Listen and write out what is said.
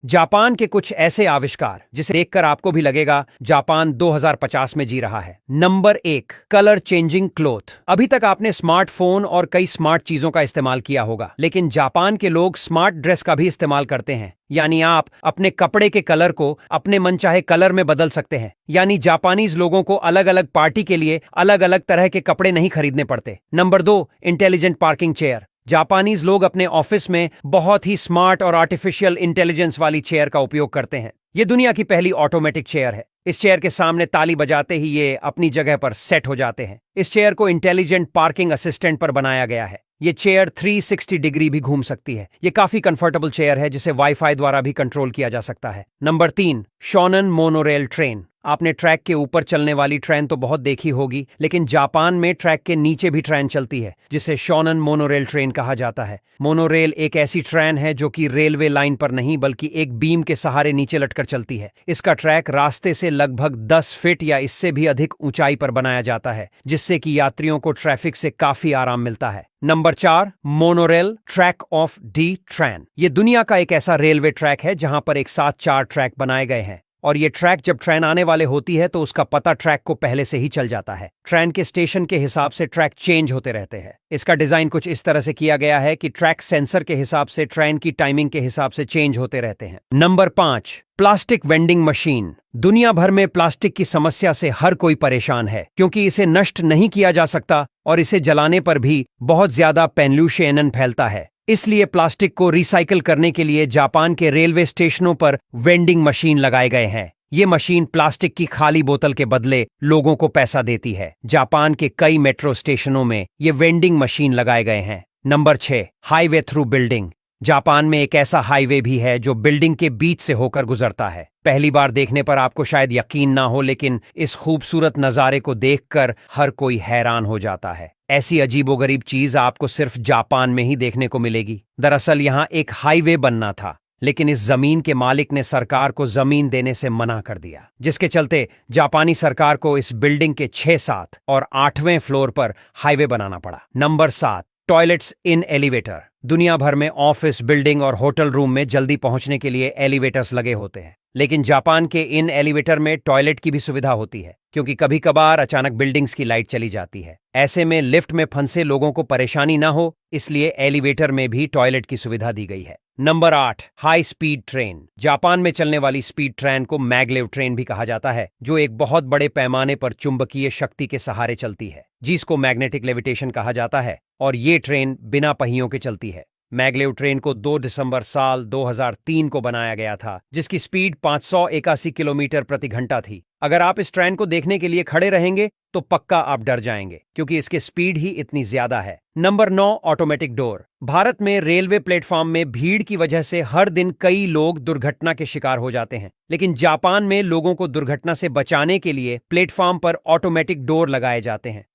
Japan के कुछ ऐसे आविष्कार जिसे देखकर आपको भी लगेगा जापान 2050 में जी रहा है। Number 1, colour changing cloth. अभी तक आपने स्मार्टफोन और कई स्मार्ट चीजों का इस्तेमाल किया होगा, लेकिन जापान के लोग स्मार्ट ड्रेस का भी इस्तेमाल करते हैं। यानी आप अपने कपड़े के कलर को अपने मनचाहे कलर में बदल सकते हैं। यानी जापानीज लोगों को अलग अलग पार्टी के लिए अलग अलग तरह के कपड़े नहीं खरीदने पड़ते। Number 2, intelligent parking chair. Japanese लोग अपने ऑफिस में बहुत ही स्मार्ट और आर्टिफिशियल इंटेलिजेंस वाली चेयर का उपयोग करते हैं। ये दुनिया की पहली ऑटोमेटिक चेयर है। इस चेयर के सामने ताली बजाते ही ये अपनी जगह पर सेट हो जाते हैं। इस चेयर को इंटेलिजेंट पार्किंग असिस्टेंट पर बनाया गया है। ये चेयर 360 डिग्री भी घूम सकती है। ये काफी कंफर्टेबल चेयर है जिसे वाईफाई द्वारा भी कंट्रोल किया जा सकता है। Number 3, shonen monorail train. आपने ट्रैक के ऊपर चलने वाली ट्रेन तो बहुत देखी होगी, लेकिन जापान में ट्रैक के नीचे भी ट्रेन चलती है जिसे शोनन मोनोरेल ट्रेन कहा जाता है। मोनोरेल एक ऐसी ट्रेन है जो कि रेलवे लाइन पर नहीं बल्कि एक बीम के सहारे नीचे लटकर चलती है। इसका ट्रैक रास्ते से लगभग 10 फीट या इससे भी अधिक ऊंचाई पर बनाया जाता है, जिससे कि यात्रियों को ट्रैफिक से काफी आराम मिलता है। Number 4, monorail track of D train. ये दुनिया का एक ऐसा रेलवे ट्रैक है जहां पर एक साथ 4 ट्रैक बनाए गए हैं, और ये ट्रैक जब ट्रेन आने वाले होती है तो उसका पता ट्रैक को पहले से ही चल जाता है। ट्रेन के स्टेशन के हिसाब से ट्रैक चेंज होते रहते हैं। इसका डिजाइन कुछ इस तरह से किया गया है कि ट्रैक सेंसर के हिसाब से ट्रेन की टाइमिंग के हिसाब से चेंज होते रहते हैं। Number 5, plastic vending machine. दुनिया भर में प्लास्टिक की समस्या से हर कोई परेशान है, क्योंकि इसे नष्ट नहीं किया जा सकता और इसे जलाने पर भी बहुत ज्यादा पॉल्यूशन फैलता है। इसलिए प्लास्टिक को रिसाइकिल करने के लिए जापान के रेलवे स्टेशनों पर वेंडिंग मशीन लगाए गए हैं। ये मशीन प्लास्टिक की खाली बोतल के बदले लोगों को पैसा देती है। जापान के कई मेट्रो स्टेशनों में ये वेंडिंग मशीन लगाए गए हैं। Number 6, highway through building. Japan में एक ऐसा हाईवे भी है जो बिल्डिंग के बीच से होकर गुजरता है। पहली बार देखने पर आपको शायद यकीन ना हो, लेकिन इस खूबसूरत नज़ारे को देखकर हर कोई हैरान हो जाता है। ऐसी अजीबोगरीब चीज आपको सिर्फ जापान में ही देखने को मिलेगी। दरअसल यहाँ एक हाईवे बनना था, लेकिन इस जमीन के मालिक ने सरकार को जमीन देने से मना कर दिया, जिसके चलते जापानी सरकार को इस बिल्डिंग के 6, 7 और 8वें फ्लोर पर हाईवे बनाना पड़ा। नंबर 7, टॉयलेट्स इन एलिवेटर। दुनिया भर में ऑफिस, बिल्डिंग और होटल रूम में जल्दी पहुंचने के लिए एलिवेटर्स लगे होते हैं, लेकिन जापान के इन एलिवेटर में टॉयलेट की भी सुविधा होती है, क्योंकि कभी कभार अचानक बिल्डिंग्स की लाइट चली जाती है। ऐसे में लिफ्ट में फंसे लोगों को परेशानी ना हो, इसलिए एलिवेटर में भी टॉयलेट की सुविधा दी गई है। Number 8, high speed train. Japan में चलने वाली स्पीड ट्रेन को मैगलेव ट्रेन भी कहा जाता है, जो एक बहुत बड़े पैमाने पर चुंबकीय शक्ति के सहारे चलती है, जिसको मैग्नेटिक लेविटेशन कहा जाता है, और ये ट्रेन बिना पहियों के चलती है। मैगलेव ट्रेन को 2 दिसंबर साल 2003 को बनाया गया था, जिसकी स्पीड 581 किलोमीटर प्रति घंटा थी। अगर आप इस ट्रेन को देखने के लिए खड़े रहेंगे तो पक्का आप डर जाएंगे, क्योंकि इसकी स्पीड ही इतनी ज्यादा है। Number 9, automatic door. भारत में रेलवे प्लेटफॉर्म में भीड़ की वजह से हर दिन कई लोग दुर्घटना के शिकार हो जाते हैं, लेकिन जापान में लोगों को दुर्घटना से बचाने के लिए प्लेटफॉर्म पर ऑटोमेटिक डोर लगाए जाते हैं।